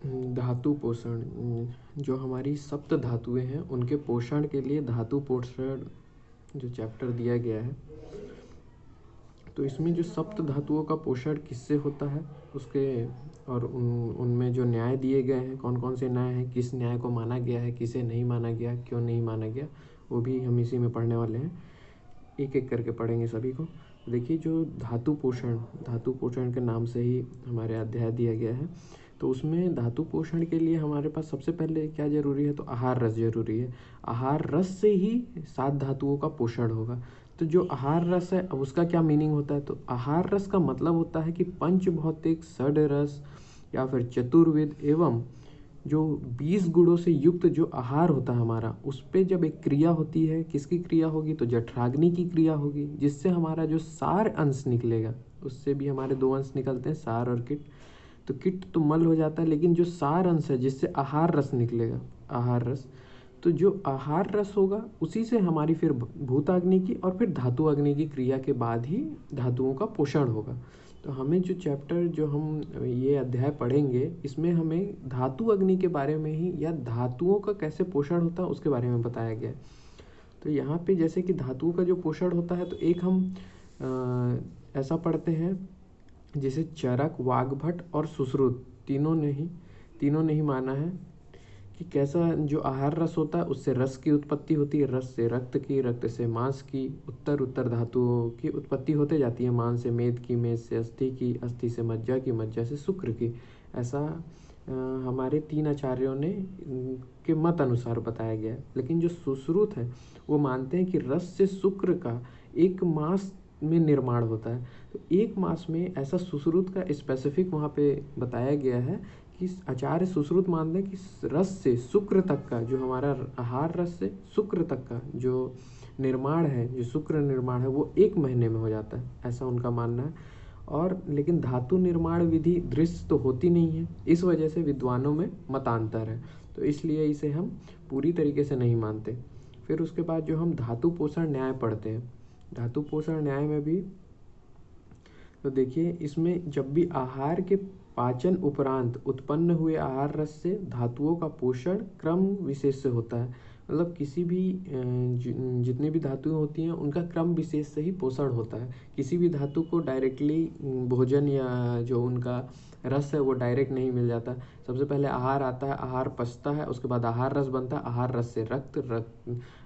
धातु पोषण, जो हमारी सप्त धातुएं हैं उनके पोषण के लिए धातु पोषण जो चैप्टर दिया गया है, तो इसमें जो सप्त धातुओं का पोषण किससे होता है उसके और उनमें जो न्याय दिए गए हैं, कौन कौन से न्याय हैं, किस न्याय को माना गया है, किसे नहीं माना गया, क्यों नहीं माना गया, वो भी हम इसी में पढ़ने वाले हैं। एक एक करके पढ़ेंगे सभी को। देखिए, जो धातु पोषण के नाम से ही हमारे अध्याय दिया गया है, तो उसमें धातु पोषण के लिए हमारे पास सबसे पहले क्या जरूरी है, तो आहार रस जरूरी है। आहार रस से ही 7 धातुओं का पोषण होगा। तो जो आहार रस है, अब उसका क्या मीनिंग होता है, तो आहार रस का मतलब होता है कि पंच भौतिक षड रस या फिर चतुर्विद एवं जो 20 गुणों से युक्त जो आहार होता है हमारा, उस पर जब एक क्रिया होती है, किसकी क्रिया होगी, तो जठराग्नि की क्रिया होगी, जिससे हमारा जो सार अंश निकलेगा, उससे भी हमारे 2 अंश निकलते हैं, सार और किट। तो किट तो मल हो जाता है, लेकिन जो सार अंश है जिससे आहार रस निकलेगा, आहार रस, तो जो आहार रस होगा उसी से हमारी फिर भूताग्नि की और फिर धातु अग्नि की क्रिया के बाद ही धातुओं का पोषण होगा। तो हमें जो चैप्टर जो हम ये अध्याय पढ़ेंगे, इसमें हमें धातु अग्नि के बारे में ही या धातुओं का कैसे पोषण होता है उसके बारे में बताया गया है। तो यहाँ पे जैसे कि धातुओं का जो पोषण होता है, तो एक हम ऐसा पढ़ते हैं जैसे चरक, वाग्भट और सुश्रुत तीनों ने ही माना है कि कैसा जो आहार रस होता है उससे रस की उत्पत्ति होती है, रस से रक्त की, रक्त से मांस की, उत्तर धातुओं की उत्पत्ति होते जाती है, मांस से मेद की, मेद से अस्थि की, अस्थि से मज्जा की, मज्जा से शुक्र की। ऐसा हमारे 3 आचार्यों ने के मत अनुसार बताया गया है। लेकिन जो सुश्रुत है वो मानते हैं कि रस से शुक्र का 1 मास में निर्माण होता है। तो 1 मास में ऐसा सुश्रुत का स्पेसिफिक वहाँ पे बताया गया है कि आचार्य सुश्रुत मानते हैं कि रस से शुक्र तक का जो हमारा आहार रस से शुक्र तक का जो निर्माण है, जो शुक्र निर्माण है, वो 1 महीने में हो जाता है, ऐसा उनका मानना है। और लेकिन धातु निर्माण विधि दृश्य तो होती नहीं है, इस वजह से विद्वानों में मतांतर है, तो इसलिए इसे हम पूरी तरीके से नहीं मानते। फिर उसके बाद जो हम धातु पोषण न्याय पढ़ते हैं, धातु पोषण न्याय में भी तो देखिए, इसमें जब भी आहार के पाचन उपरांत उत्पन्न हुए आहार रस से धातुओं का पोषण क्रम विशेष से होता है। मतलब किसी भी जितनी भी धातुएं होती हैं उनका क्रम विशेष से ही पोषण होता है। किसी भी धातु को डायरेक्टली भोजन या जो उनका रस है वो डायरेक्ट नहीं मिल जाता। सबसे पहले आहार आता है, आहार पचता है, उसके बाद आहार रस बनता है, आहार रस से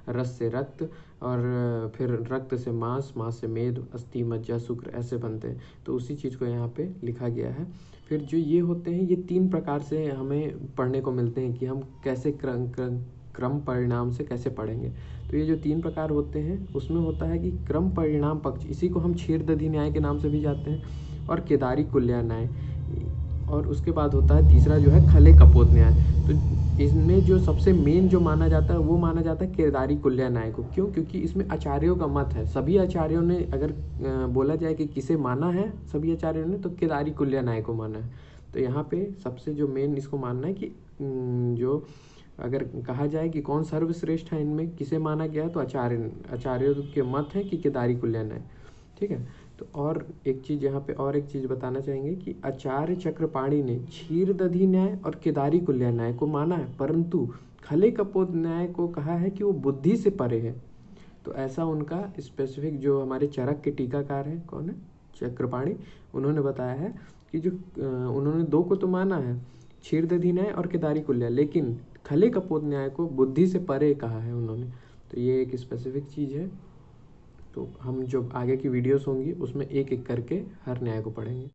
रस से रक्त और फिर रक्त से मांस, मांस से मेद, अस्थि, मज्जा, शुक्र ऐसे बनते हैं। तो उसी चीज़ को यहाँ पे लिखा गया है। फिर जो ये होते हैं, ये 3 प्रकार से हमें पढ़ने को मिलते हैं कि हम कैसे क्रम परिणाम से कैसे पढ़ेंगे। तो ये जो 3 प्रकार होते हैं उसमें होता है कि क्रम परिणाम पक्ष, इसी को हम क्षीरदधि न्याय के नाम से भी जाते हैं, और केदारी कुल्या न्याय, और उसके बाद होता है तीसरा जो है खले कपोत न्याय। तो इसमें जो सबसे मेन जो माना जाता है वो माना जाता है केदारी कुल्या न्याय को। क्यों? क्योंकि इसमें आचार्यों का मत है। सभी आचार्यों ने, अगर बोला जाए कि किसे माना है सभी आचार्यों ने, तो केदारी कुल्या न्याय को माना है। तो यहाँ पे सबसे जो मेन इसको मानना है कि जो अगर कहा जाए कि कौन सर्वश्रेष्ठ है इनमें, किसे माना गया, तो आचार्यों के मत है कि केदारी कुल्या न्याय। ठीक है। तो और एक चीज़ यहाँ पे और एक चीज़ बताना चाहेंगे कि आचार्य चक्रपाणी ने क्षीरदधि न्याय और केदारी कुल्या न्याय को माना है, परंतु खले कपोत न्याय को कहा है कि वो बुद्धि से परे है। तो ऐसा उनका स्पेसिफिक जो हमारे चरक के टीकाकार हैं, कौन है, चक्रपाणी, उन्होंने बताया है कि जो उन्होंने 2 को तो माना है, क्षीरदधि न्याय और केदारी कुल्या, लेकिन खले कपोत न्याय को बुद्धि से परे कहा है उन्होंने। तो ये एक स्पेसिफिक चीज़ है। तो हम जो आगे की वीडियोस होंगी उसमें एक एक करके हर न्याय को पढ़ेंगे।